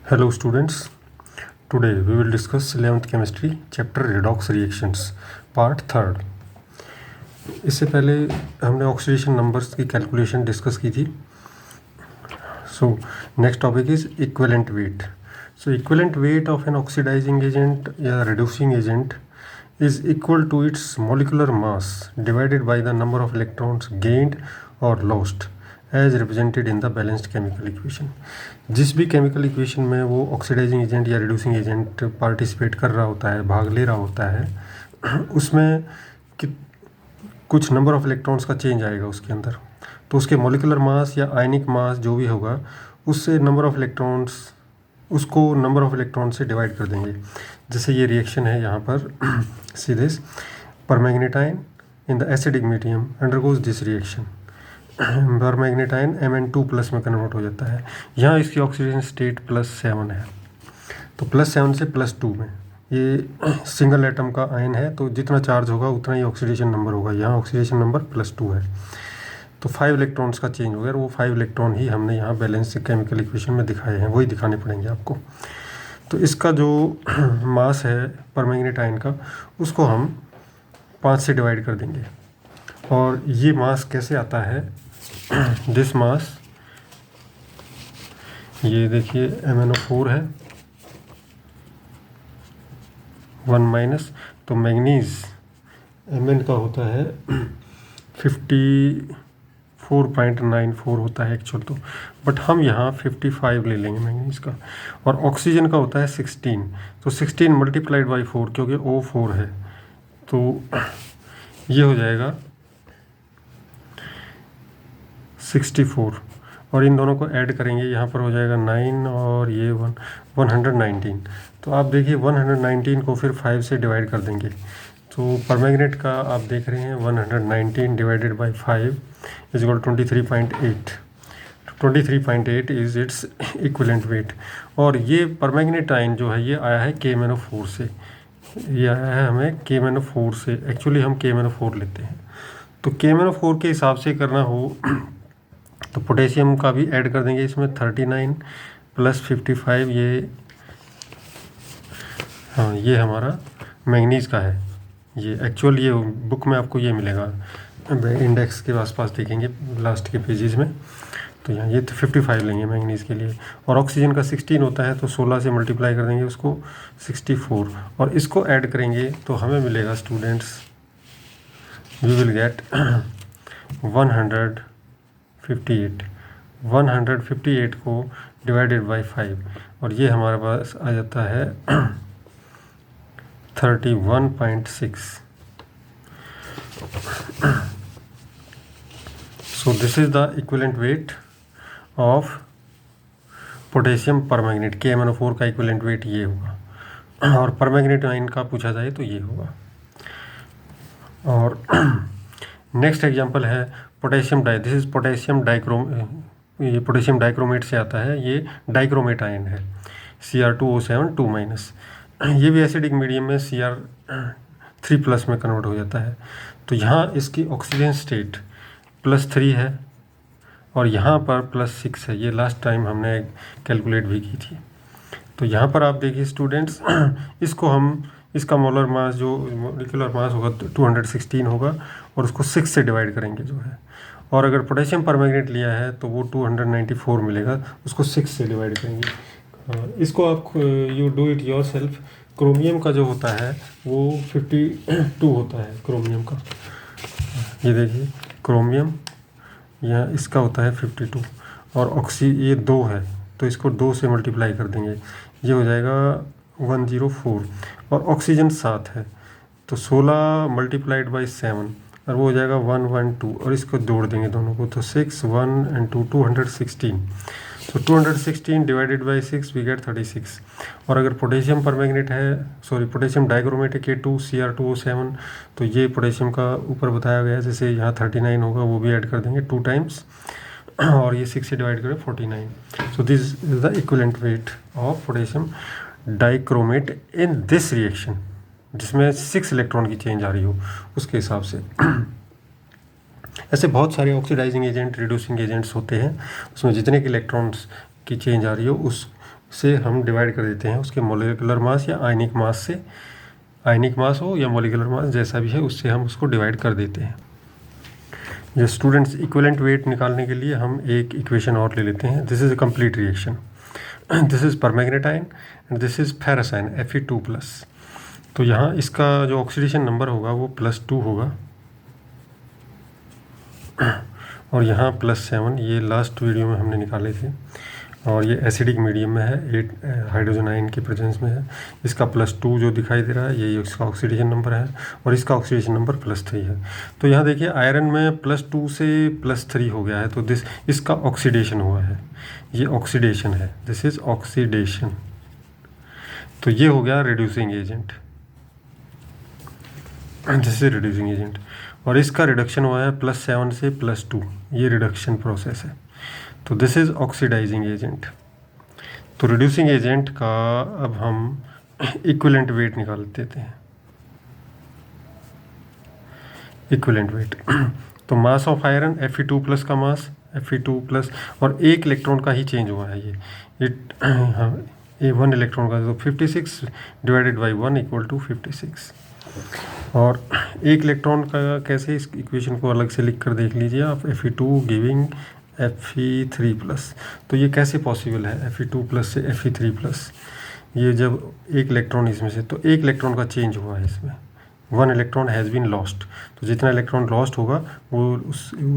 Hello students, today we will discuss 11th chemistry chapter redox reactions part 3rd। इससे पहले हमने oxidation numbers की calculation discuss की थी। So next topic is equivalent weight. So equivalent weight of an oxidizing agent या reducing agent is equal to its molecular mass divided by the number of electrons gained or lost as represented in the balanced chemical equation। जिस भी chemical equation में वो oxidising agent या reducing agent participate कर रहा होता है, भाग ले रहा होता है, उसमें कि कुछ नंबर ऑफ इलेक्ट्रॉन्स का चेंज आएगा उसके अंदर, तो उसके मोलिकुलर मास या आयनिक मास जो भी होगा उससे नंबर ऑफ इलेक्ट्रॉन्स, उसको नंबर ऑफ इलेक्ट्रॉन से डिवाइड कर देंगे। जैसे ये रिएक्शन है यहाँ पर see this permanganate in the acidic medium undergoes this reaction. Permanganate Mn2+ में कन्वर्ट हो जाता है। यहाँ इसकी ऑक्सीडेशन स्टेट +7 है, तो +7 से +2 में ये सिंगल एटम का आयन है, तो जितना चार्ज होगा उतना ही ऑक्सीडेशन नंबर होगा। यहाँ ऑक्सीडेशन नंबर +2 है, तो 5 इलेक्ट्रॉन्स का चेंज हो गया। वो 5 इलेक्ट्रॉन ही हमने यहाँ बैलेंस केमिकल इक्वेशन में दिखाए हैं, वही दिखाने पड़ेंगे आपको। तो इसका जो मास है परमैग्नेटाइन का, उसको हम 5 से डिवाइड कर देंगे। और ये मास कैसे आता है, दिस मास, ये देखिए MnO4 है 1-, तो मैग्नीज Mn का होता है 54.94 होता है एक्चुअल तो, बट हम यहाँ 55 ले लेंगे मैग्नीज का। और ऑक्सीजन का होता है 16, तो 16 मल्टीप्लाइड बाई 4, क्योंकि O4 है, तो ये हो जाएगा 64। और इन दोनों को ऐड करेंगे, यहाँ पर हो जाएगा 9 और ये 119। तो आप देखिए 119 को फिर 5 से डिवाइड कर देंगे, तो परमैग्नेट का आप देख रहे हैं 119 divided by 5 is equal 23.8। 23.8 is its equivalent weight. और ये परमैग्नेटाइन जो है ये आया है KMnO4 से, ये आया है हमें KMnO4 से। एक्चुअली हम KMnO4 लेते हैं, तो KMnO4 के हिसाब से करना हो तो पोटेशियम का भी ऐड कर देंगे इसमें 39 + 55, ये हाँ ये हमारा मैग्नीज का है। ये एक्चुअल ये बुक में आपको ये मिलेगा, इंडेक्स के आसपास देखेंगे लास्ट के पेजेस में, तो यहाँ ये तो 55 लेंगे मैग्नीज के लिए। और ऑक्सीजन का 16 होता है, तो 16 से मल्टीप्लाई कर देंगे उसको 64, और इसको ऐड करेंगे तो हमें मिलेगा स्टूडेंट्स, वी विल गेट 158। 158 को डिवाइडेड बाई 5, और ये हमारे पास आ जाता है 31.6। So this is the equivalent weight of potassium परमैग्नेट। KMnO4 का इक्विवेलेंट वेट ये होगा, और परमैग्नेटाइन का पूछा जाए तो ये होगा। और नेक्स्ट एग्जांपल है पोटेशियम दिस इज पोटेशियम डाइक्रोम, ये पोटेशियम डाइक्रोमेट से आता है, ये डाइक्रोमेट आयन है Cr2O7 2-। ये भी एसिडिक मीडियम में Cr3+ में कन्वर्ट हो जाता है। तो यहाँ इसकी ऑक्सीजन स्टेट +3 है, और यहाँ पर +6 है। ये लास्ट टाइम हमने कैलकुलेट भी की थी। तो यहाँ पर आप देखिए स्टूडेंट्स, इसको हम, इसका मोलर मास जो मोलिकुलर मास होगा 216 होगा, और उसको 6 से डिवाइड करेंगे जो है। और अगर पोटेशियम परमैग्नेट लिया है तो वो 294 मिलेगा, उसको 6 से डिवाइड करेंगे। इसको आप you do it your self. Chromium का जो होता है वो 52 होता है क्रोमियम का, ये देखिए क्रोमियम, यहाँ इसका होता है 52, और ये 2 है, तो इसको 2 से मल्टीप्लाई कर देंगे, ये हो जाएगा 104। और ऑक्सीजन 7 है, तो 16 मल्टीप्लाइड बाई 7, और वो हो जाएगा 112, और इसको जोड़ देंगे दोनों को, तो 6 1 and 2 216। तो 216 डिवाइडेड बाई 6 वी गेट 36। और अगर पोटेशियम परमैग्नेट है, सॉरी पोटेशियम डाइक्रोमेट है K2Cr2O7, तो ये पोटेशियम का ऊपर बताया गया है, जैसे यहाँ 39 होगा वो भी ऐड कर देंगे 2 टाइम्स, और ये 6 से डिवाइड करें 49। So this is the equivalent weight of potassium dichromate in this reaction, जिसमें 6 इलेक्ट्रॉन की चेंज आ रही हो उसके हिसाब से। ऐसे बहुत सारे ऑक्सीडाइजिंग एजेंट, रिड्यूसिंग एजेंट्स होते हैं, उसमें जितने के इलेक्ट्रॉन्स की चेंज आ रही हो उस से हम डिवाइड कर देते हैं उसके मोलिकुलर मास या आयनिक मास से, आयनिक मास हो या मोलिकुलर मास जैसा भी है उससे हम उसको डिवाइड कर देते हैं। ये स्टूडेंट्स इक्विवेलेंट वेट निकालने के लिए हम एक इक्वेशन और ले लेते हैं। This is a complete reaction, this is permanganate ion and this is ferrous ion Fe2+। तो यहाँ इसका जो ऑक्सीडेशन नंबर होगा वो +2 होगा और यहाँ +7, ये लास्ट वीडियो में हमने निकाले थे। और ये एसिडिक मीडियम में है, 8 हाइड्रोजन आयन की प्रेजेंस में है। इसका +2 जो दिखाई दे रहा है ये इसका ऑक्सीडेशन नंबर है और इसका ऑक्सीडेशन नंबर +3 है। तो यहाँ देखिए आयरन में +2 से +3 हो गया है, तो इसका ऑक्सीडेशन हुआ है, ये ऑक्सीडेशन है, दिस इज़ ऑक्सीडेशन। तो ये हो गया reducing agent, this is reducing agent. और इसका रिडक्शन हुआ है +7 से +2, ये रिडक्शन प्रोसेस है। तो दिस इज ऑक्सीडाइजिंग एजेंट। तो रिड्यूसिंग एजेंट का अब हम इक्विवेलेंट वेट निकाल देते हैं। इक्विवेलेंट वेट तो मास ऑफ आयरन Fe2+ का मास Fe2+ और 1 इलेक्ट्रॉन का ही चेंज हुआ है ये हाँ, ये 1 इलेक्ट्रॉन का, तो 56 डिवाइडेड बाई 1 = 56। और 1 इलेक्ट्रॉन का कैसे, इस इक्वेशन को अलग से लिख कर देख लीजिए आप। Fe2 गिविंग Fe3+, तो ये कैसे पॉसिबल है Fe2+ से Fe3+? ये जब 1 इलेक्ट्रॉन इसमें से, तो 1 इलेक्ट्रॉन का चेंज हुआ है इसमें, 1 इलेक्ट्रॉन हैज़ बीन लॉस्ट। तो जितना इलेक्ट्रॉन लॉस्ट होगा वो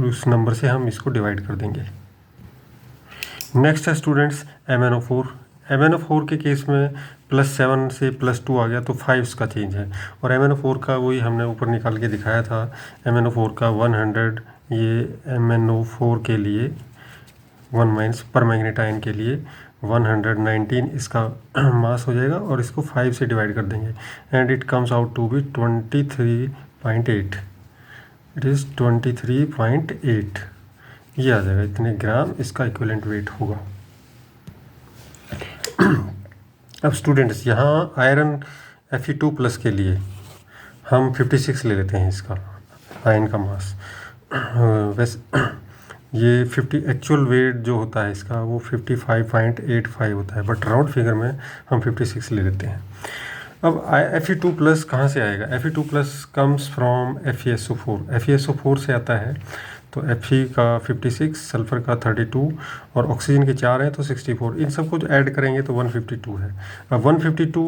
उस नंबर से हम इसको डिवाइड कर देंगे। नेक्स्ट है स्टूडेंट्स MnO4। MnO4 के केस में +7 से +2 आ गया, तो 5 का चेंज है। और MnO4 का वही हमने ऊपर निकाल के दिखाया था, MnO4 का 100, ये MnO4 के लिए 1- परमैंगनेट आयन के लिए 119 इसका मास हो जाएगा और इसको 5 से डिवाइड कर देंगे and it comes out to be 23.8। It is 23.8, ये आ जाएगा, इतने ग्राम इसका इक्विवेलेंट वेट होगा। अब स्टूडेंट्स यहाँ आयरन Fe2+ के लिए हम 56 ले लेते हैं इसका आयन का मास। वैसे ये 50 एक्चुअल वेट जो होता है इसका वो 55.85 होता है, बट राउंड फिगर में हम 56 ले लेते हैं। अब Fe2+ कहाँ से आएगा? Fe2+ comes from FeSO4, FeSO4 से आता है। तो Fe का 56, सल्फ़र का 32 और ऑक्सीजन के 4 हैं तो 64, इन सबको जो ऐड करेंगे तो 152 है। अब 152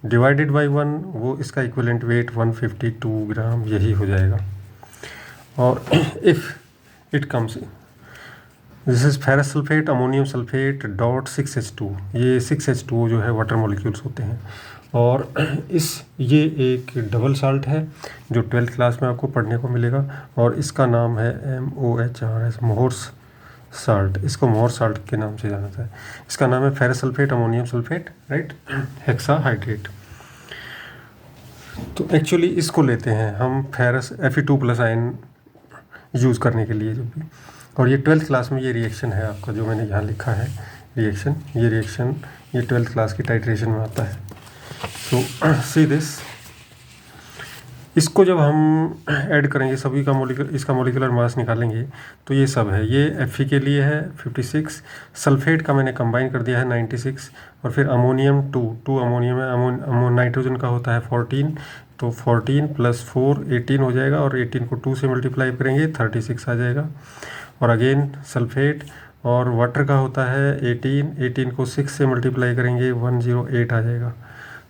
डिवाइडेड बाई 1, वो इसका इक्विवेलेंट वेट 152 ग्राम यही हो जाएगा। और if it comes, this is ferrous sulphate, ammonium sulphate dot 6H2, ये 6H2O जो है वाटर मॉलिक्यूल्स होते हैं। और ये एक डबल साल्ट है जो 12th क्लास में आपको पढ़ने को मिलेगा और इसका नाम है MOHR, मोहर्स साल्ट। इसको मोहर्स साल्ट के नाम से जाना जाता है। इसका नाम है ferrous sulphate, ammonium sulphate, right, hexahydrate. तो एक्चुअली इसको लेते हैं हम फेरस Fe2+ आयन यूज़ करने के लिए जब भी। और ये 12th क्लास में ये रिएक्शन है आपका, जो मैंने यहाँ लिखा है रिएक्शन, ये रिएक्शन ये 12th क्लास की टाइट्रेशन में आता है। तो सी दिस, इसको जब हम ऐड करेंगे सभी का इसका मोलिकुलर मास निकालेंगे तो ये सब है। ये Fe के लिए है 56, सल्फेट का मैंने कंबाइन कर दिया है 96, और फिर अमोनियम 2 अमोनियम है, नाइट्रोजन का होता है 14, तो 14 + 4 18 हो जाएगा और 18 को 2 से मल्टीप्लाई करेंगे 36 आ जाएगा। और अगेन सल्फेट, और वाटर का होता है 18 को 6 से मल्टीप्लाई करेंगे 108 आ जाएगा,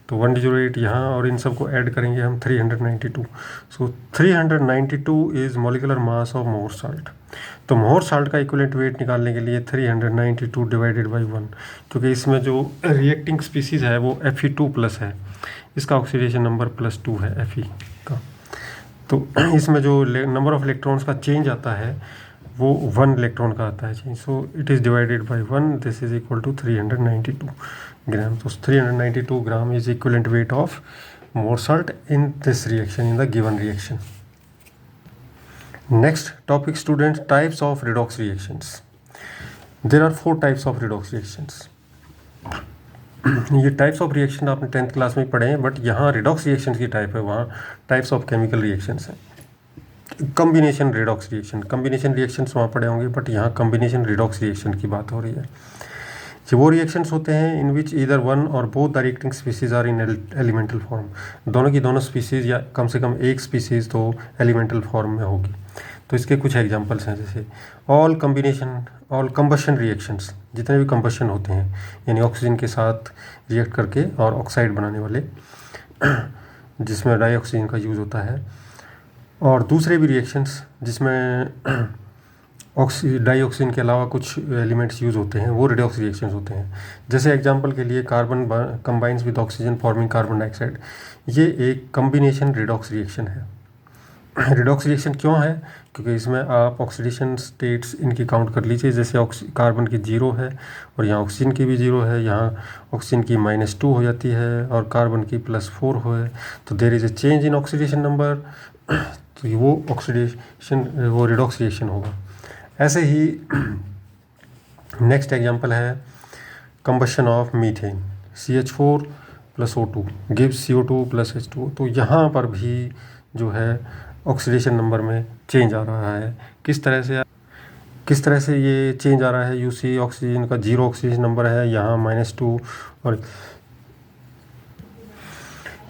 तो 108 यहाँ, और इन सब को ऐड करेंगे हम 392। सो 392 is molecular mass of Mohr salt. तो मोहर साल्ट का इक्विवेलेंट वेट निकालने के लिए 392 डिवाइडेड बाई 1, क्योंकि इसमें जो रिएक्टिंग स्पीसीज़ है वो Fe2+ है, इसका ऑक्सीडेशन नंबर +2 है Fe का। तो इसमें जो नंबर ऑफ इलेक्ट्रॉन्स का चेंज आता है वो 1 इलेक्ट्रॉन का आता है change. So it is divided by 1, this is equal to 392 gram. तो 392 gram is equivalent weight of Mohr salt in this reaction, in the given reaction. Next topic students, types of redox reactions. There are 4 types of redox reactions. ये types of reaction आपने 10th class में पढ़े हैं, but यहाँ redox reaction की type है, वहाँ types of chemical reactions हैं। Combination redox reaction, combination reactions वहाँ पढ़े होंगे, बट यहाँ कम्बिनेशन रिडॉक्स रिएक्शन की बात हो रही है। कि वो रिएक्शंस होते हैं इन विच ईदर वन और both the reacting species are in elemental form, दोनों की दोनों स्पीसीज या कम से कम एक स्पीसीज तो एलिमेंटल फॉर्म में होगी। तो इसके कुछ एग्जांपल्स हैं, जैसे ऑल कंबशन रिएक्शंस, जितने भी कंबशन होते हैं यानी ऑक्सीजन के साथ रिएक्ट करके और ऑक्साइड बनाने वाले जिसमें डाइऑक्सीजन का यूज़ होता है, और दूसरे भी रिएक्शंस जिसमें डाइऑक्सीजन के अलावा कुछ एलिमेंट्स यूज़ होते हैं, वो रिडॉक्स रिएक्शंस होते हैं। जैसे एग्जांपल के लिए carbon combines with oxygen forming carbon dioxide, ये एक कम्बिनेशन रिडॉक्स रिएक्शन है। रिडॉक्स रिएक्शन क्यों है? क्योंकि इसमें आप ऑक्सीडेशन स्टेट्स इनकी काउंट कर लीजिए, जैसे कार्बन की 0 है और यहाँ ऑक्सीजन की भी 0 है, यहाँ ऑक्सीजन की -2 हो जाती है और कार्बन की +4 है, तो there is a change in oxidation number, तो वो वो रिडॉक्स रिएक्शन होगा। ऐसे ही नेक्स्ट एग्जांपल है combustion of methane, CH4 + O2 gives CO2 + H2O। तो यहाँ पर भी जो है ऑक्सीडेशन नंबर में चेंज आ रहा है। किस तरह से ये चेंज आ रहा है? यूसी ऑक्सीजन का 0 ऑक्सीडेशन नंबर है, यहाँ -2, और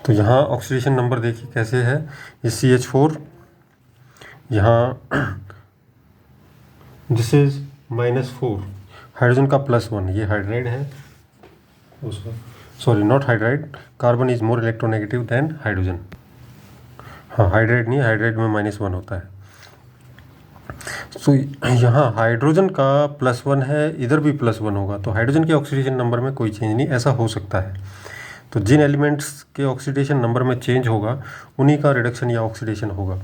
तो यहाँ ऑक्सीडेशन नंबर देखिए कैसे है, ये CH4, यहाँ दिस इज -4, हाइड्रोजन का +1, ये हाइड्राइड है, sorry not hydride, carbon is more electronegative than hydrogen. हाँ, हाइड्राइड नहीं, हाइड्राइड में -1 होता है। तो यहाँ हाइड्रोजन का +1 है, इधर भी +1 होगा, तो हाइड्रोजन के ऑक्सीडेशन नंबर में कोई चेंज नहीं, ऐसा हो सकता है। तो जिन एलिमेंट्स के ऑक्सीडेशन नंबर में चेंज होगा उन्हीं का रिडक्शन या ऑक्सीडेशन होगा,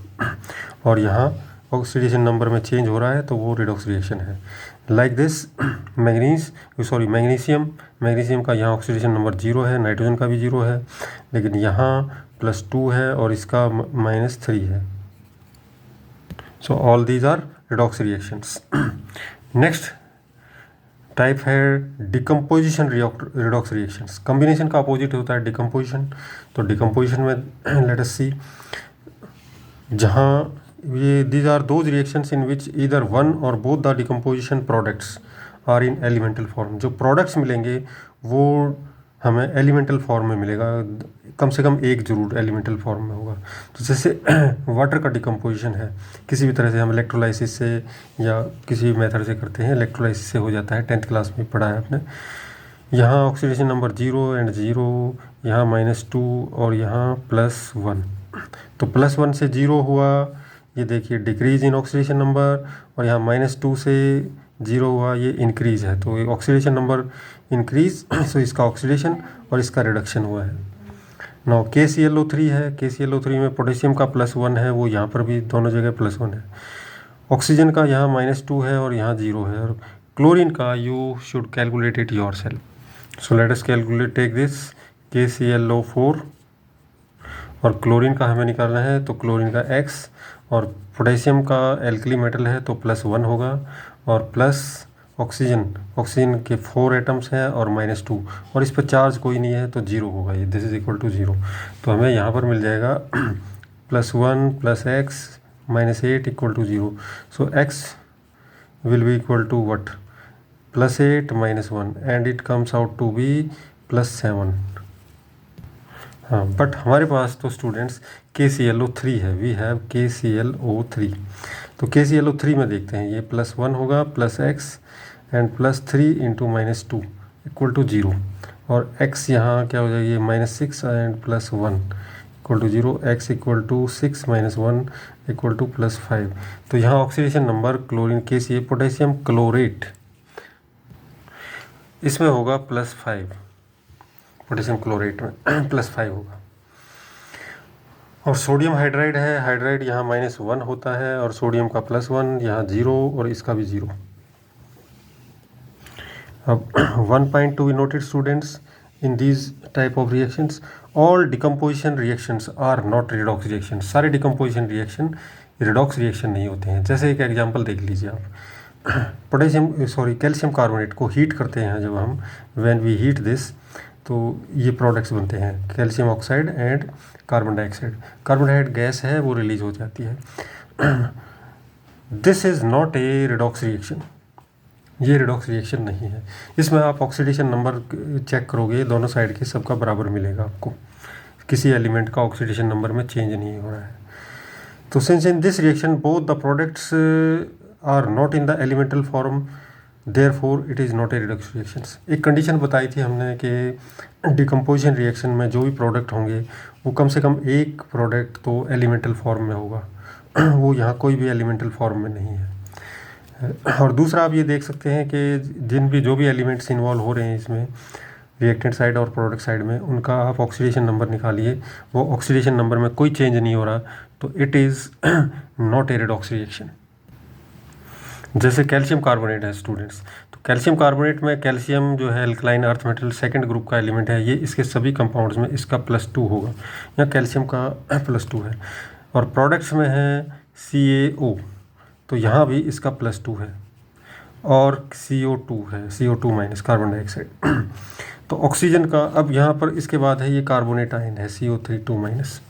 और यहाँ ऑक्सीडेशन नंबर में चेंज हो रहा है तो वो रिडॉक्स रिएक्शन है। लाइक दिस मैग्नीशियम का यहाँ ऑक्सीडेशन नंबर 0 है, नाइट्रोजन का भी 0 है, लेकिन यहाँ +2 है और इसका -3 है। So all these are redox reactions. Next type है डिकम्पोजिशन रिडॉक्स रिएक्शंस। कम्बिनेशन का अपोजिट होता है डिकम्पोजिशन। तो डिकम्पोजिशन में लेट अस सी, जहाँ ये these are those reactions in which either one और both the decomposition products are in elemental form. जो प्रोडक्ट्स मिलेंगे वो हमें एलिमेंटल फॉर्म में मिलेगा, कम से कम एक जरूर एलिमेंटल फॉर्म में होगा। तो जैसे वाटर का डिकम्पोजिशन है, किसी भी तरह से हम इलेक्ट्रोलाइसिस से या किसी भी मेथड से करते हैं, इलेक्ट्रोलाइसिस से हो जाता है, 10th क्लास में पढ़ा है आपने। यहाँ ऑक्सीडेशन नंबर 0 एंड 0, यहाँ -2 और यहाँ +1। तो +1 से 0 हुआ, ये देखिए डिक्रीज इन ऑक्सीडेशन नंबर, और यहाँ -2 से 0 हुआ, ये इंक्रीज है। तो ऑक्सीडेशन नंबर इंक्रीज, सो इसका ऑक्सीडेशन और इसका रिडक्शन हुआ है। नाउ KClO3 है, KClO3 में पोटेशियम का +1 है, वो यहाँ पर भी दोनों जगह +1 है। ऑक्सीजन का यहाँ -2 है और यहाँ 0 है। और क्लोरीन का you should calculate it yourself. So let us calculate, take this KClO4, और क्लोरीन का हमें निकालना है, तो क्लोरीन का X, और पोटेशियम का एल्कली मेटल है तो +1 होगा, और प्लस ऑक्सीजन के 4 एटम्स हैं और -2, और इस पर चार्ज कोई नहीं है तो 0 होगा, ये दिस इज इक्वल टू 0। तो हमें यहाँ पर मिल जाएगा +1 + x -8 = 0। So x will be equal to what, +8 - 1, and it comes out to be +7। हाँ, बट हमारे पास तो स्टूडेंट्स KClO3 है, वी हैव KClO3। तो KClO3 में देखते हैं, ये +1 होगा, +x एंड +3 × -2 = 0, और x यहाँ क्या हो जाएगी, -6 एंड +1 = 0, x = 6 - 1 = +5। तो यहाँ oxidation number chlorine KCl potassium chlorate इसमें होगा +5, पोटेशियम क्लोरेट में +5 होगा। और सोडियम हाइड्राइड है, हाइड्राइड यहाँ -1 होता है, और सोडियम का +1, यहाँ 0 और इसका भी 0। अब 1 point to be noted students in these type of reactions, all decomposition reactions are not redox reactions। सारे decomposition reaction redox reaction नहीं होते हैं। जैसे एक एग्जांपल देख लीजिए आप, कैल्शियम कार्बोनेट को हीट करते हैं जब हम, व्हेन वी हीट दिस, तो ये प्रोडक्ट्स बनते हैं, calcium oxide and carbon dioxide. Carbon dioxide gas है, वो रिलीज हो जाती है। This is not a redox reaction. ये रिडॉक्स रिएक्शन नहीं है। इसमें आप ऑक्सीडेशन नंबर चेक करोगे, दोनों साइड के सबका बराबर मिलेगा आपको, किसी एलिमेंट का ऑक्सीडेशन नंबर में चेंज नहीं हो रहा है। तो since in this reaction both the products are not in the elemental form, therefore it is not a redox reaction. एक कंडीशन बताई थी हमने कि डिकम्पोजिशन रिएक्शन में जो भी प्रोडक्ट होंगे वो कम से कम एक प्रोडक्ट तो एलिमेंटल फॉर्म में होगा, वो यहाँ कोई भी एलिमेंटल फॉर्म में नहीं है। और दूसरा आप ये देख सकते हैं कि जो भी एलिमेंट्स इन्वॉल्व हो रहे हैं इसमें, रिएक्टेंट साइड और प्रोडक्ट साइड में, उनका आप ऑक्सीडेशन नंबर निकालिए, वो ऑक्सीडेशन नंबर में कोई चेंज नहीं हो रहा, तो it is not a redox reaction. जैसे कैल्शियम कार्बोनेट है स्टूडेंट्स, तो कैल्शियम कार्बोनेट में कैल्शियम जो है alkaline earth metal second group का एलिमेंट है, ये इसके सभी कंपाउंड्स में इसका +2 होगा, यहाँ कैल्शियम का +2 है। और प्रोडक्ट्स में है CaO, तो यहाँ भी इसका +2 है, और CO2 है, CO2 माइनस कार्बन डाइऑक्साइड। तो ऑक्सीजन का अब यहाँ पर इसके बाद है ये कार्बोनेट आयन है CO3 माइनस।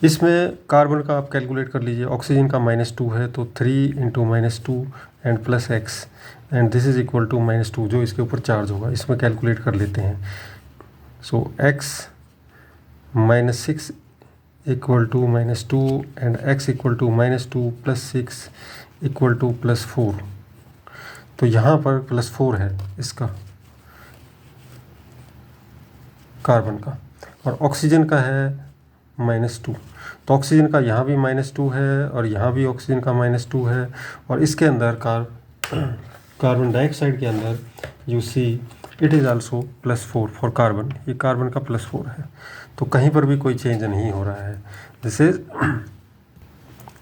इसमें कार्बन का आप कैलकुलेट कर लीजिए, ऑक्सीजन का -2 है, तो 3 × -2 and +x and this is equal to -2 जो इसके ऊपर चार्ज होगा, इसमें कैलकुलेट कर लेते हैं। So x -6 equal to -2 and x equal to -2 + 6 equal to +4। तो यहाँ पर +4 है इसका कार्बन का, और ऑक्सीजन का है -2। तो ऑक्सीजन का यहाँ भी -2 है, और यहाँ भी ऑक्सीजन का -2 है, और इसके अंदर कार्बन डाइऑक्साइड के अंदर you see it is also +4 for carbon, ये कार्बन का +4 है। तो कहीं पर भी कोई चेंज नहीं हो रहा है, दिस इज।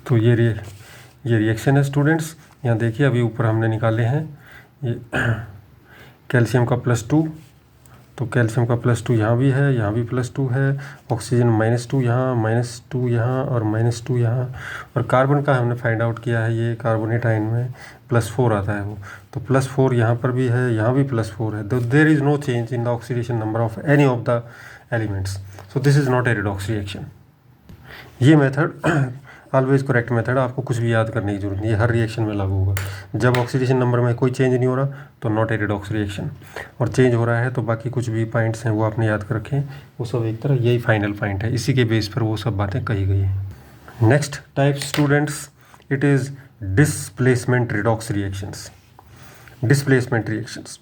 तो ये रिएक्शन है स्टूडेंट्स। यहाँ देखिए अभी ऊपर हमने निकाले हैं ये कैल्शियम का +2, तो कैल्शियम का +2 यहाँ भी है, यहाँ भी +2 है, ऑक्सीजन -2 यहाँ, -2 यहाँ और -2 यहाँ, और कार्बन का हमने फाइंड आउट किया है, ये कार्बोनेट आयन में +4 आता है वो, तो +4 यहाँ पर भी है, यहाँ भी +4 है। तो there is no change in the oxidation number of any of the elements, so this is not a redox reaction. ये मेथड ऑलवेज करेक्ट मेथड, आपको कुछ भी याद करने की जरूरत नहीं है, हर रिएक्शन में लागू होगा। जब ऑक्सीडेशन नंबर में कोई चेंज नहीं हो रहा तो नॉट ए रिडॉक्स रिएक्शन, और चेंज हो रहा है तो बाकी कुछ भी पॉइंट्स हैं वो आपने याद कर रखें, वो सब एक तरह यही फाइनल पॉइंट है, इसी के बेस पर वो सब बातें कही गई हैं। Next type students, it is displacement redox reactions. Displacement reactions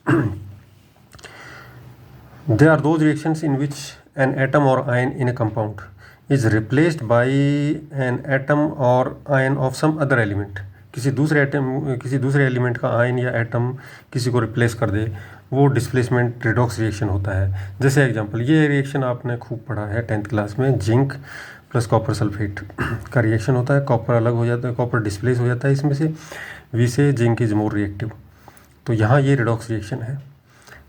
they are those reactions in which an atom or ion in a compound is replaced by an atom or ion of some other element। किसी दूसरे element का ion या atom किसी को replace कर दे, वो displacement redox reaction होता है। जैसे एग्जांपल, ये रिएक्शन आपने खूब पढ़ा है 10th क्लास में, जिंक प्लस कॉपर सल्फेट का रिएक्शन होता है। कॉपर अलग हो जाता है, कॉपर डिस्प्लेस हो जाता है इसमें से, वी से जिंक इज मोर रिएक्टिव। तो यहाँ ये रिडॉक्स रिएक्शन है।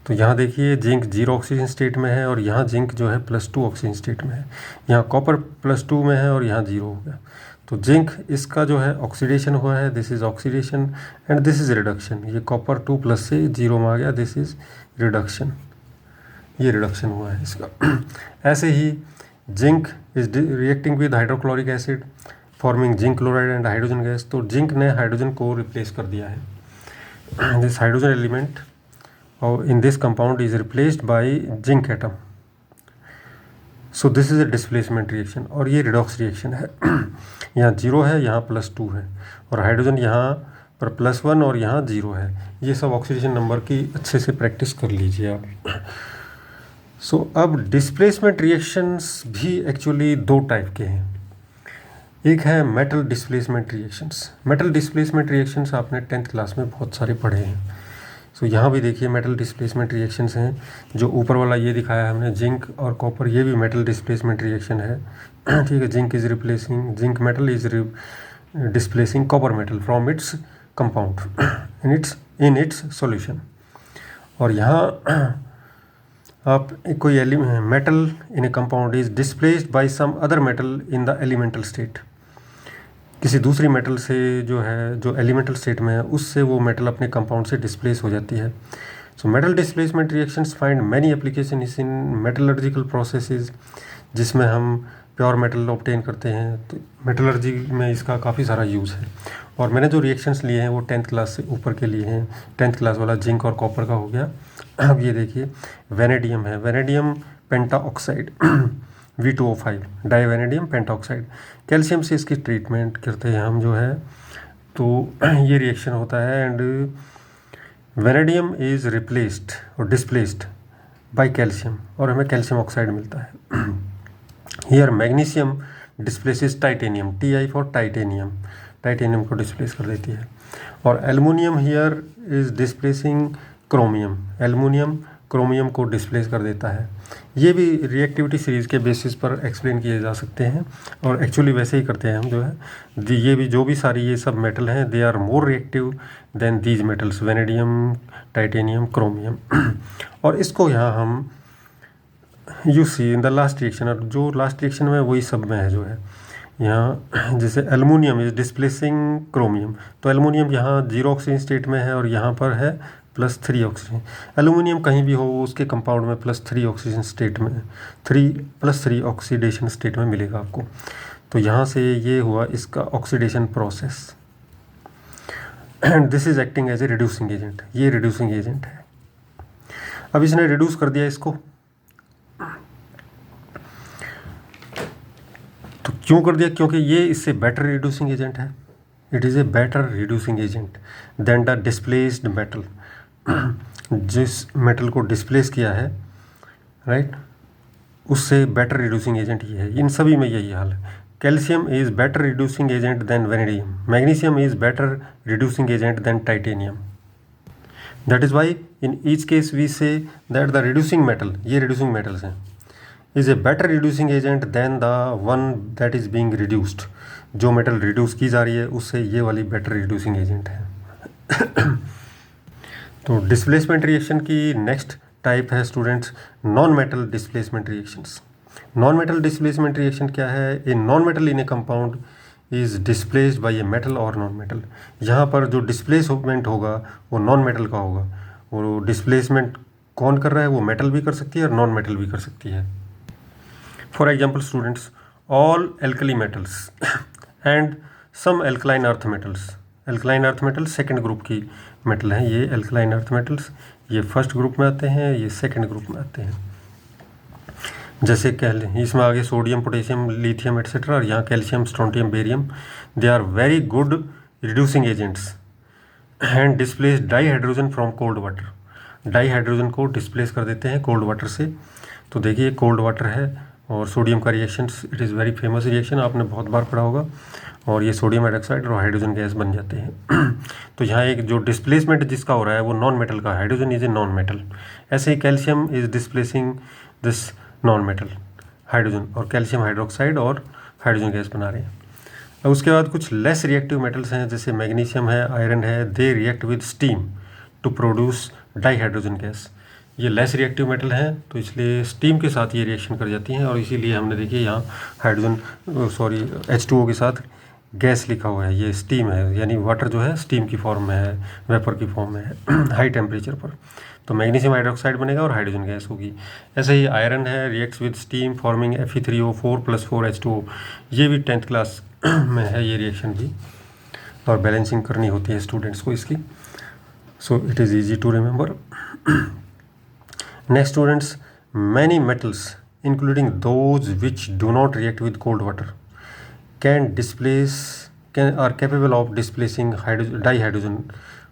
तो यहाँ देखिए जिंक 0 ऑक्सीजन स्टेट में है, और यहाँ जिंक जो है +2 ऑक्सीजन स्टेट में है। यहाँ कॉपर +2 में है और यहाँ 0 हो गया। तो जिंक इसका जो है ऑक्सीडेशन हुआ है, this is oxidation and this is reduction. ये कॉपर 2+ से 0 में आ गया, दिस इज़ रिडक्शन, ये रिडक्शन हुआ है इसका। ऐसे ही zinc is reacting with hydrochloric acid forming zinc chloride and hydrogen gas. तो जिंक ने हाइड्रोजन को रिप्लेस कर दिया है, this hydrogen element in this compound is replaced by zinc atom, so this is a displacement reaction, और ये redox reaction है। यहाँ 0 है, यहाँ +2 है, और हाइड्रोजन यहाँ पर +1 और यहाँ 0 है। ये सब ऑक्सीडेशन नंबर की अच्छे से प्रैक्टिस कर लीजिए आप। सो अब डिस्प्लेसमेंट रिएक्शंस भी एक्चुअली 2 टाइप के हैं। एक है metal displacement reactions. Metal displacement reactions आपने 10th क्लास में बहुत सारे पढ़े हैं। सो यहाँ भी देखिए मेटल डिस्प्लेसमेंट रिएक्शंस हैं। जो ऊपर वाला ये दिखाया हमने जिंक और कॉपर, ये भी मेटल डिस्प्लेसमेंट रिएक्शन है, ठीक है। Zinc is replacing, zinc metal is displacing copper metal from its compound in its solution. और यहाँ आप कोई metal in a compound is displaced by some other metal in the elemental state. किसी दूसरी metal से जो है, जो एलिमेंटल स्टेट में है, उससे वो मेटल अपने कंपाउंड से डिस्प्लेस हो जाती है। So metal displacement reactions find many application in metallurgical processes, जिसमें हम प्योर मेटल ऑब्टेन करते हैं। तो मेटलर्जी में इसका काफ़ी सारा यूज़ है। और मैंने जो रिएक्शंस लिए हैं वो 10th क्लास से ऊपर के लिए हैं। 10th क्लास वाला जिंक और कॉपर का हो गया। अब ये देखिए वेनेडियम है, vanadium pentoxide V2O5 divanadium pentoxide. Calcium से इसकी ट्रीटमेंट करते हैं हम जो है, तो ये रिएक्शन होता है एंड वेनेडियम इज़ रिप्लेस्ड और डिस्प्लेस्ड बाय कैल्शियम और हमें कैल्शियम ऑक्साइड मिलता है। Here magnesium displaces titanium, Ti for titanium, titanium को डिस्प्लेस कर देती है। और aluminium here is displacing chromium, aluminium chromium को डिस्प्लेस कर देता है। ये भी रिएक्टिविटी सीरीज़ के बेसिस पर एक्सप्लेन किए जा सकते हैं और एक्चुअली वैसे ही करते हैं हम जो है। ये भी जो भी सारी ये सब मेटल हैं they are more reactive than these metals, vanadium, titanium, chromium. और इसको यहाँ हम you see in the last reaction, और जो लास्ट रिएक्शन में वही सब में है जो है यहाँ। जैसे एल्युमिनियम इज डिस्प्लेसिंग क्रोमियम, तो एल्युमिनियम यहाँ 0 ऑक्सीजन स्टेट में है और यहाँ पर है +3 ऑक्सीजन। एल्युमिनियम कहीं भी हो उसके कंपाउंड में +3 ऑक्सीजन स्टेट में, 3 ऑक्सीडेशन स्टेट में मिलेगा आपको। तो यहाँ से ये हुआ इसका oxidation process and this is acting as a reducing agent. ये रिड्यूसिंग एजेंट है। अब इसने रिड्यूस कर दिया इसको, तो क्यों कर दिया? क्योंकि ये इससे बेटर रिड्यूसिंग एजेंट है। It is a better reducing agent than the displaced metal. जिस मेटल को डिस्प्लेस किया है राइट, उससे बेटर रिड्यूसिंग एजेंट ये है। इन सभी में यही हाल है। Calcium is better reducing agent than vanadium, magnesium is better reducing agent than titanium. That is why in each case we see that the reducing metal, ये रिड्यूसिंग मेटल्स हैं, is a better reducing agent than the one that is being reduced. जो metal reduce की जा रही है उससे ये वाली बेटर रिड्यूसिंग एजेंट है। तो डिस्प्लेसमेंट रिएक्शन की नेक्स्ट टाइप है students non metal displacement reactions. Non metal displacement reaction क्या है? ए non metal in a compound is displaced bye a metal और नॉन मेटल। यहाँ पर जो डिस्प्लेसमेंट होगा वो नॉन मेटल का होगा। वो डिस्प्लेसमेंट कौन कर रहा है? वो मेटल भी कर सकती है और नॉन मेटल भी कर सकती है। For example students, all alkali metals and some alkaline earth metals. Alkaline earth metals second group की मेटल हैं। ये एल्कलाइन अर्थ मेटल्स ये फर्स्ट ग्रुप में आते हैं, ये सेकेंड ग्रुप में आते हैं। जैसे कह लें इसमें आगे सोडियम, पोटेशियम, लिथियम एट्सेट्रा, और यहाँ calcium, strontium, barium. They are very good reducing agents and displace dihydrogen from cold water. Dihydrogen को डिस्प्लेस कर देते हैं कोल्ड वाटर से। तो देखिए कोल्ड वाटर है और सोडियम का reactions, it is very famous reaction, आपने बहुत बार पढ़ा होगा। और ये सोडियम हाइड्रोक्साइड और हाइड्रोजन गैस बन जाते हैं। तो यहाँ एक जो डिस्प्लेसमेंट जिसका हो रहा है वो नॉन मेटल का, hydrogen is a non metal. ऐसे ही calcium is displacing this non metal hydrogen, और कैल्शियम हाइड्रोक्साइड और हाइड्रोजन गैस बना रहे हैं। अब उसके बाद कुछ लेस रिएक्टिव मेटल्स हैं जैसे मैग्नीशियम है, आयरन है। They react with steam to produce dihydrogen gas. ये लेस रिएक्टिव मेटल हैं तो इसलिए स्टीम के साथ ये रिएक्शन कर जाती हैं, और इसीलिए हमने देखिए यहाँ हाइड्रोजन सॉरी H2O के साथ गैस लिखा हुआ है। ये स्टीम है, यानी वाटर जो है स्टीम की फॉर्म में है, वेपर की फॉर्म में है हाई टेम्परेचर पर। तो मैग्नीशियम हाइड्रोक्साइड बनेगा और हाइड्रोजन गैस होगी। ऐसे ही आयरन है, reacts with steam forming Fe3O4 + 4 H2O। ये भी 10th क्लास में है ये रिएक्शन भी, और बैलेंसिंग करनी होती है स्टूडेंट्स को इसकी। So it is easy to remember. Next students, many metals including those which do not react with cold water are capable of displacing dihydrogen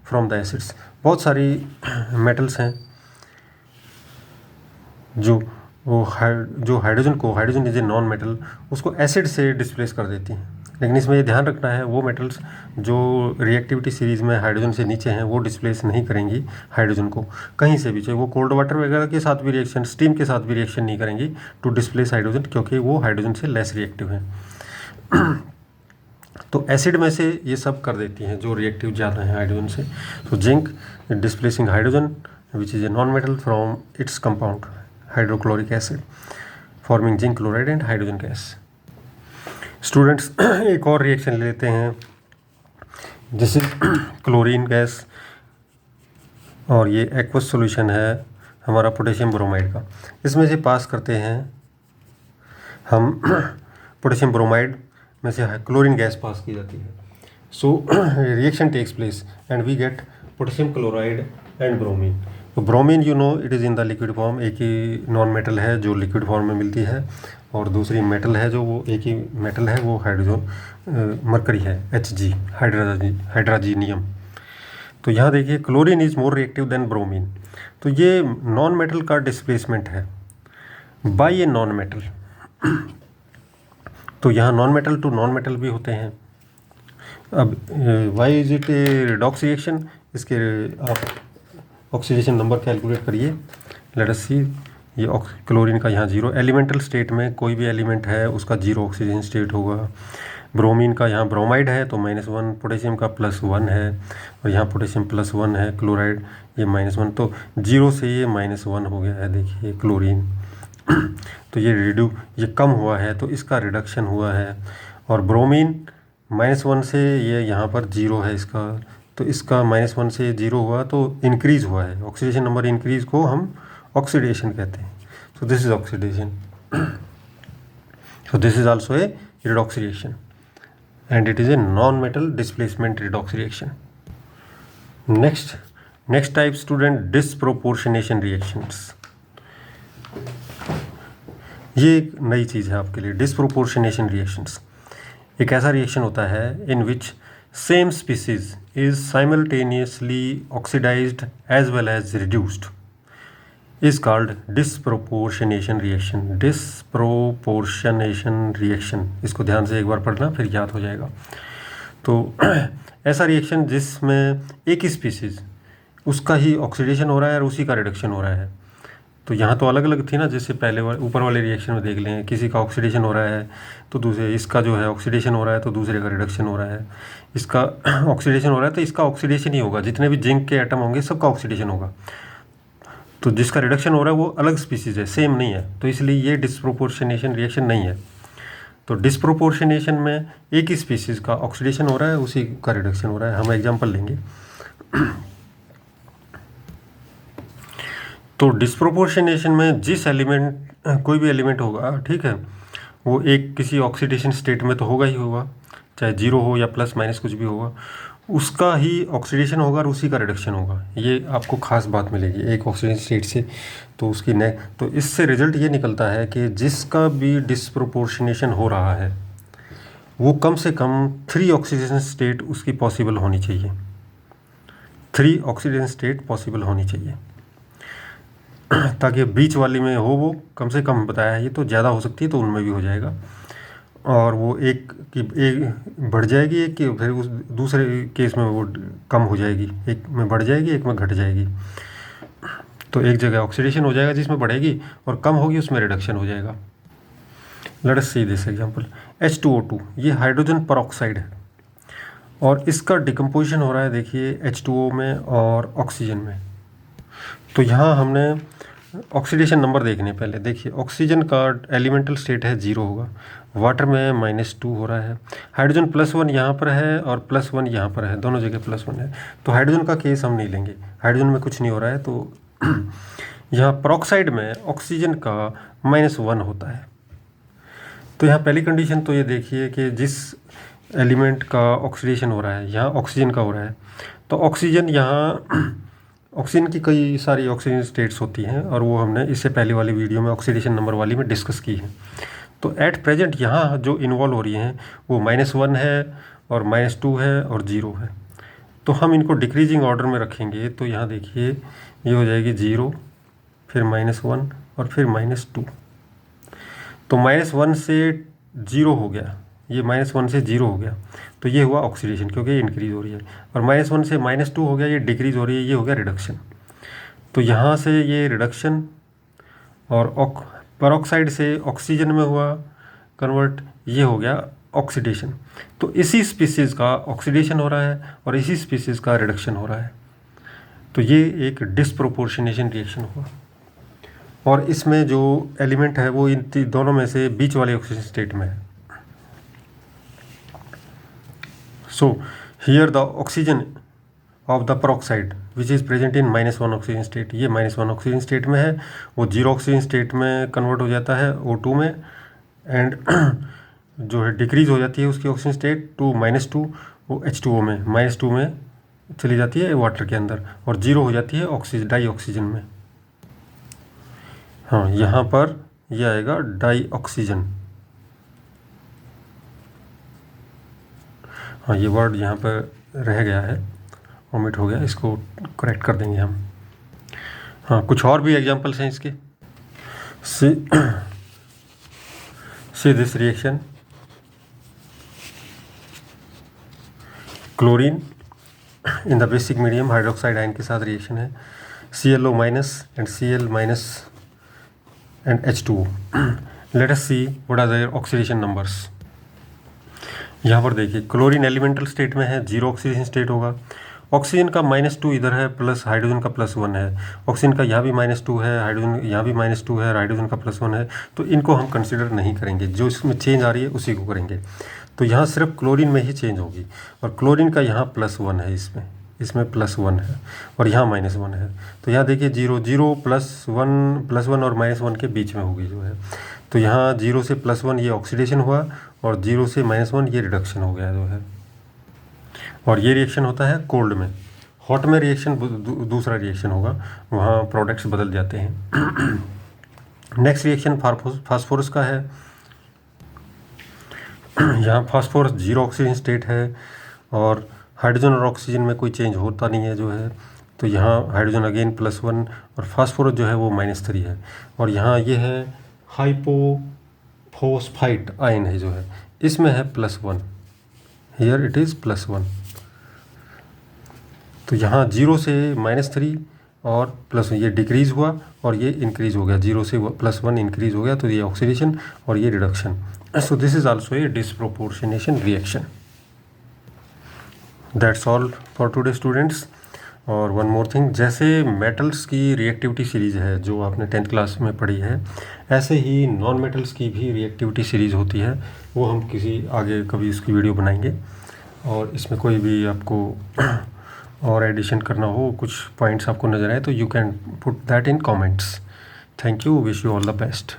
from the acids। बहुत सारी metals हैं जो hydrogen is a non metal, उसको acid से displace कर देती हैं। लेकिन इसमें ये ध्यान रखना है वो मेटल्स जो रिएक्टिविटी सीरीज़ में हाइड्रोजन से नीचे हैं वो डिस्प्लेस नहीं करेंगी हाइड्रोजन को कहीं से भी, चाहे वो कोल्ड वाटर वगैरह के साथ भी रिएक्शन, स्टीम के साथ भी रिएक्शन नहीं करेंगी टू डिस्प्लेस हाइड्रोजन, क्योंकि वो हाइड्रोजन से लेस रिएक्टिव हैं। तो एसिड में से ये सब कर देती हैं जो रिएक्टिव ज़्यादा हैं हाइड्रोजन से। तो zinc displacing hydrogen which is a non metal from its compound hydrochloric acid forming zinc chloride and hydrogen gas. Students एक और रिएक्शन ले लेते हैं जैसे क्लोरीन गैस, और ये एक्वस सॉल्यूशन है हमारा पोटेशियम ब्रोमाइड का। इसमें से पास करते हैं हम पोटेशियम ब्रोमाइड में से क्लोरीन गैस पास की जाती है. So reaction takes place and we get potassium chloride and bromine. तो bromine you know it is in the liquid form. एक ही नॉन मेटल है जो लिक्विड फॉर्म में मिलती है, और दूसरी मेटल है जो वो एक ही मेटल है, वो हाइड्रोजन मरकरी है, Hg हाइड्राजीनियम. तो यहाँ देखिए chlorine is more reactive than bromine. तो ये नॉन मेटल का डिस्प्लेसमेंट है बाय ए नॉन मेटल. तो यहाँ non metal to non metal भी होते हैं. अब why is it a redox reaction, इसके आप ऑक्सीडेशन नंबर कैलकुलेट करिए. Let us see. ये क्लोरीन का यहाँ 0 एलिमेंटल स्टेट में कोई भी एलिमेंट है उसका 0 ऑक्सीजन स्टेट होगा. ब्रोमीन का यहाँ ब्रोमाइड है तो -1, पोटेशियम का +1 है, और यहाँ पोटेशियम +1 है, क्लोराइड ये -1. तो 0 से ये -1 हो गया है. देखिए क्लोरीन तो ये कम हुआ है तो इसका रिडक्शन हुआ है. और ब्रोमीन -1 से ये यहाँ पर 0 है इसका, तो इसका -1 से 0 हुआ तो इंक्रीज़ हुआ है. ऑक्सीडेशन नंबर इंक्रीज़ को हम ऑक्सीडेशन कहते हैं. So this is oxidation. So this is also a redox reaction and it is a non-metal displacement redox reaction. Next type student, disproportionation reactions. ये एक नई चीज़ है आपके लिए. डिसप्रोपोर्शनेशन रिएक्शंस एक ऐसा रिएक्शन होता है in which same species is simultaneously oxidized as well as reduced is called disproportionation reaction. Disproportionation reaction, इसको ध्यान से एक बार पढ़ना फिर याद हो जाएगा. तो ऐसा रिएक्शन जिसमें एक ही स्पीसीज उसका ही ऑक्सीडेशन हो रहा है और उसी का रिडक्शन हो रहा है. तो यहाँ तो अलग अलग थी ना, जैसे पहले ऊपर वाले रिएक्शन में देख लें, किसी का ऑक्सीडेशन हो रहा है तो दूसरे, इसका जो है ऑक्सीडेशन हो रहा है तो दूसरे का रिडक्शन हो रहा है. इसका ऑक्सीडेशन हो रहा है तो इसका ऑक्सीडेशन ही होगा, जितने भी जिंक के एटम होंगे सबका ऑक्सीडेशन होगा. तो जिसका रिडक्शन हो रहा है वो अलग स्पीसीज है, सेम नहीं है, तो इसलिए ये डिसप्रोपोर्शनेशन रिएक्शन नहीं है. तो डिसप्रोपोर्शनेशन में एक ही स्पीसीज का ऑक्सीडेशन हो रहा है, उसी का रिडक्शन हो रहा है. हम एग्जांपल लेंगे. तो डिसप्रोपोर्शनेशन में जिस एलिमेंट, कोई भी एलिमेंट होगा, ठीक है, वो एक किसी ऑक्सीडेशन स्टेट में तो होगा ही होगा, चाहे 0 हो या +- कुछ भी होगा, उसका ही ऑक्सीडेशन होगा और उसी का रिडक्शन होगा. ये आपको खास बात मिलेगी एक ऑक्सीडेशन स्टेट से. तो उसकी तो इससे रिजल्ट ये निकलता है कि जिसका भी डिसप्रोपोर्शनेशन हो रहा है वो कम से कम 3 ऑक्सीडेशन स्टेट उसकी पॉसिबल होनी चाहिए. 3 ऑक्सीडेशन स्टेट पॉसिबल होनी चाहिए, ताकि बीच वाली में हो वो कम से कम बताया है. ये तो ज़्यादा हो सकती है तो उनमें भी हो जाएगा, और वो एक बढ़ जाएगी, एक की फिर उस दूसरे केस में वो कम हो जाएगी, एक में बढ़ जाएगी एक में घट जाएगी. तो एक जगह ऑक्सीडेशन हो जाएगा जिसमें बढ़ेगी, और कम होगी उसमें रिडक्शन हो जाएगा. Late us see this example. H2O2 ये हाइड्रोजन परऑक्साइड है और इसका डिकम्पोजिशन हो रहा है, देखिए H2O में और ऑक्सीजन में. तो यहाँ हमने ऑक्सीडेशन नंबर देखने पहले. देखिए ऑक्सीजन का एलिमेंटल स्टेट है 0 होगा, वाटर में -2 हो रहा है, हाइड्रोजन +1 यहाँ पर है और +1 यहाँ पर है, दोनों जगह +1 है. तो हाइड्रोजन का केस हम नहीं लेंगे, हाइड्रोजन में कुछ नहीं हो रहा है. तो यहाँ परऑक्साइड में ऑक्सीजन का -1 होता है. तो यहाँ पहली कंडीशन तो ये देखिए कि जिस एलिमेंट का ऑक्सीडेशन हो रहा है, यहाँ ऑक्सीजन का हो रहा है, तो ऑक्सीजन यहाँ ऑक्सीजन की कई सारी ऑक्सीजन स्टेट्स होती हैं, और वो हमने इससे पहले वाली वीडियो में ऑक्सीडेशन नंबर वाली में डिस्कस की है. तो एट प्रेजेंट यहाँ जो इन्वॉल्व हो रही हैं वो -1 है और -2 है और 0 है. तो हम इनको डिक्रीजिंग ऑर्डर में रखेंगे. तो यहाँ देखिए ये हो जाएगी 0, फिर -1 और फिर -2. तो -1 से 0 हो गया, ये -1 से 0 हो गया, तो ये हुआ ऑक्सीडेशन क्योंकि ये इंक्रीज़ हो रही है. और -1 से -2 हो गया, ये डिक्रीज़ हो रही है, ये हो गया रिडक्शन. तो यहाँ से ये रिडक्शन, और परऑक्साइड से ऑक्सीजन में हुआ कन्वर्ट, ये हो गया ऑक्सीडेशन. तो इसी स्पीसीज़ का ऑक्सीडेशन हो रहा है और इसी स्पीसीज़ का रिडक्शन हो रहा है. तो ये एक डिसप्रोपोर्शनेशन रिएक्शन हुआ, और इसमें जो एलिमेंट है वो इन दोनों में से बीच वाले ऑक्सीजन स्टेट में है. So here the oxygen of the peroxide which is present in -1 oxygen state, ये -1 ऑक्सीजन स्टेट में है, वो 0 ऑक्सीजन स्टेट में कन्वर्ट हो जाता है O2 में, एंड जो है डिक्रीज हो जाती है उसकी ऑक्सीजन स्टेट टू -2, वो H2O में -2 में चली जाती है वाटर के अंदर, और 0 हो जाती है ऑक्सीजन डाई ऑक्सीजन में। हाँ, यहाँ पर यह आएगा डाई ऑक्सीजन। हाँ, ये वर्ड यहाँ पर रह गया है, ओमिट हो गया, इसको करेक्ट कर देंगे हम। हाँ, कुछ और भी एग्जांपल्स हैं इसके। See this reaction, chlorine in the basic medium hydroxide ion के साथ रिएक्शन है, ClO minus and Cl minus and H2O। Let us see what are their oxidation numbers. यहाँ पर देखिए क्लोरीन एलिमेंटल स्टेट में है, 0 ऑक्सीडेशन स्टेट होगा। Oxygen का -2 इधर है, प्लस हाइड्रोजन का +1 है। ऑक्सीजन का यहाँ भी -2 है, हाइड्रोजन यहाँ भी -2 है, हाइड्रोजन का +1 है, तो इनको हम कंसिडर नहीं करेंगे। जो इसमें चेंज आ रही है उसी को करेंगे। तो यहाँ सिर्फ क्लोरीन में ही चेंज होगी, और क्लोरीन का यहाँ +1 है, इसमें +1 है, और यहाँ -1 है। तो यहाँ देखिए 0 0 +1 और -1 के बीच में होगी जो है। तो यहाँ 0 से +1 ये ऑक्सीडेशन हुआ, और 0 से -1 ये रिडक्शन हो गया जो है। और ये रिएक्शन होता है कोल्ड में। हॉट में रिएक्शन दूसरा रिएक्शन होगा, वहाँ प्रोडक्ट्स बदल जाते हैं। नेक्स्ट रिएक्शन फास्फोरस का है। यहाँ फास्फोरस 0 ऑक्सीजन स्टेट है, और हाइड्रोजन और ऑक्सीजन में कोई चेंज होता नहीं है जो है। तो यहाँ हाइड्रोजन अगेन +1, और फास्फोरस जो है वो -3 है। और यहाँ ये है हाइपोफॉस्फाइट आयन है जो है, इसमें है +1, हियर इट इज़ +1। तो यहाँ 0 से -3 और +1 ये डिक्रीज़ हुआ, और ये इंक्रीज़ हो गया, 0 से +1 इंक्रीज़ हो गया, तो ये ऑक्सीडेशन और ये reduction. So this is also a disproportionation reaction. That's all for today students. और वन मोर थिंग, जैसे मेटल्स की रिएक्टिविटी सीरीज़ है जो आपने 10th क्लास में पढ़ी है, ऐसे ही नॉन मेटल्स की भी रिएक्टिविटी सीरीज़ होती है। वो हम किसी आगे कभी इसकी वीडियो बनाएंगे, और इसमें कोई भी आपको और एडिशन करना हो, कुछ पॉइंट्स आपको नज़र आए, तो you can put that in comments. Thank you, wish you all the best.